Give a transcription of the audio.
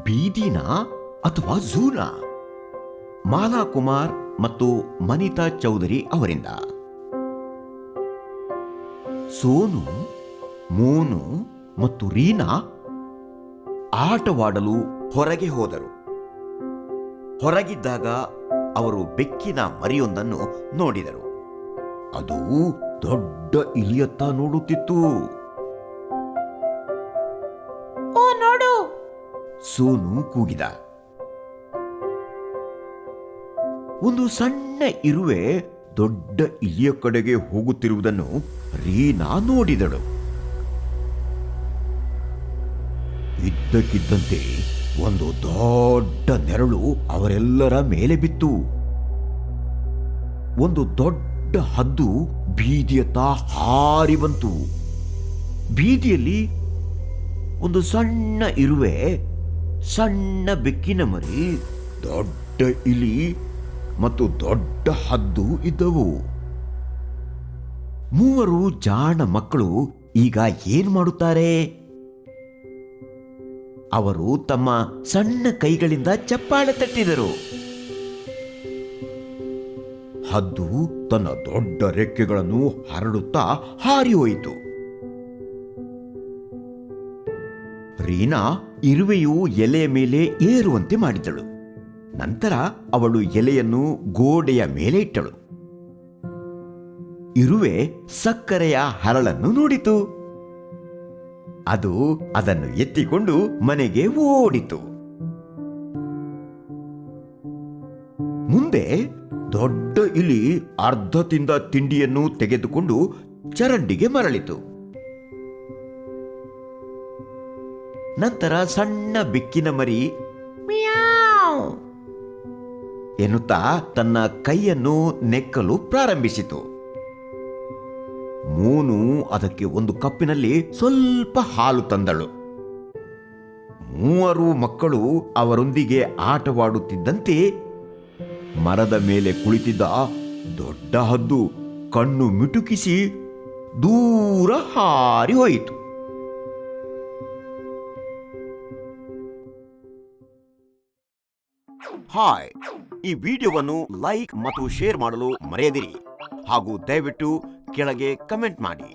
ಬೀದಿನ ಅಥವಾ ಝೂನ? ಮಾಲಾ ಕುಮಾರ್ ಮತ್ತು ಮನಿತಾ ಚೌಧರಿ ಅವರಿಂದ. ಸೋನು, ಮೋನು ಮತ್ತು ರೀನಾ ಆಟವಾಡಲು ಹೊರಗೆ ಹೋದರು. ಹೊರಗಿದ್ದಾಗ ಅವರು ಬೆಕ್ಕಿನ ಮರಿಯೊಂದನ್ನು ನೋಡಿದರು. ಅದು ದೊಡ್ಡ ಇಲಿಯತ್ತ ನೋಡುತ್ತಿತ್ತು. ಓ ನೋಡು, ಸೋನು ಕೂಗಿದ. ಒಂದು ಸಣ್ಣ ಇರುವೆ ದೊಡ್ಡ ಇಲಿಯ ಕಡೆಗೆ ಹೋಗುತ್ತಿರುವುದನ್ನು ರೀನಾ ನೋಡಿದಳು. ಇದ್ದಕ್ಕಿದ್ದಂತೆ ಒಂದು ದೊಡ್ಡ ನೆರಳು ಅವರೆಲ್ಲರ ಮೇಲೆ ಬಿತ್ತು. ಒಂದು ದೊಡ್ಡ ಹದ್ದು ಬೀದಿಯತ್ತ ಹಾರಿ ಬಂತು. ಬೀದಿಯಲ್ಲಿ ಒಂದು ಸಣ್ಣ ಇರುವೆ, ಸಣ್ಣ ಬೆಕ್ಕಿನ ಮರಿ, ದೊಡ್ಡ ಇಲಿ ಮತ್ತು ದೊಡ್ಡ ಹದ್ದು ಇದ್ದವು. ಮೂವರು ಜಾಣ ಮಕ್ಕಳು ಈಗ ಏನ್ ಮಾಡುತ್ತಾರೆ? ಅವರು ತಮ್ಮ ಸಣ್ಣ ಕೈಗಳಿಂದ ಚಪ್ಪಾಳೆ ತಟ್ಟಿದರು. ಹದ್ದು ತನ್ನ ದೊಡ್ಡ ರೆಕ್ಕೆಗಳನ್ನು ಹರಡುತ್ತಾ ಹಾರಿ ಹೋಯಿತು. ರೀನಾ ಇರುವೆಯು ಎಲೆಯ ಮೇಲೆ ಏರುವಂತೆ ಮಾಡಿದಳು. ನಂತರ ಅವಳು ಎಲೆಯನ್ನು ಗೋಡೆಯ ಮೇಲೆ ಇಟ್ಟಳು. ಇರುವೆ ಸಕ್ಕರೆಯ ಹರಳನ್ನು ನೋಡಿತು. ಅದು ಅದನ್ನು ಎತ್ತಿಕೊಂಡು ಮನೆಗೆ ಓಡಿತು. ಮುಂದೆ ದೊಡ್ಡ ಇಲಿ ಅರ್ಧ ತಿಂದ ತಿಂಡಿಯನ್ನು ತೆಗೆದುಕೊಂಡು ಚರಂಡಿಗೆ ಮರಳಿತು. ನಂತರ ಸಣ್ಣ ಬೆಕ್ಕಿನ ಮರಿ ಮಿಯಾವ್ ಎನ್ನುತ್ತಾ ತನ್ನ ಕೈಯನ್ನು ನೆಕ್ಕಲು ಪ್ರಾರಂಭಿಸಿತು. ಮೋನು ಅದಕ್ಕೆ ಒಂದು ಕಪ್ಪಿನಲ್ಲಿ ಸ್ವಲ್ಪ ಹಾಲು ತಂದಳು. ಮೂವರು ಮಕ್ಕಳು ಅವರೊಂದಿಗೆ ಆಟವಾಡುತ್ತಿದ್ದಂತೆ ಮರದ ಮೇಲೆ ಕುಳಿತಿದ್ದ ದೊಡ್ಡ ಹದ್ದು ಕಣ್ಣು ಮಿಟುಕಿಸಿ ದೂರ ಹಾರಿ ಹೋಯಿತು. ಹಾಯ್, ಈ ವಿಡಿಯೋವನ್ನು ಲೈಕ್ ಮತ್ತು ಶೇರ್ ಮಾಡಲು ಮರೆಯದಿರಿ ಹಾಗೂ ದಯವಿಟ್ಟು ಕೆಳಗೆ ಕಮೆಂಟ್ ಮಾಡಿ.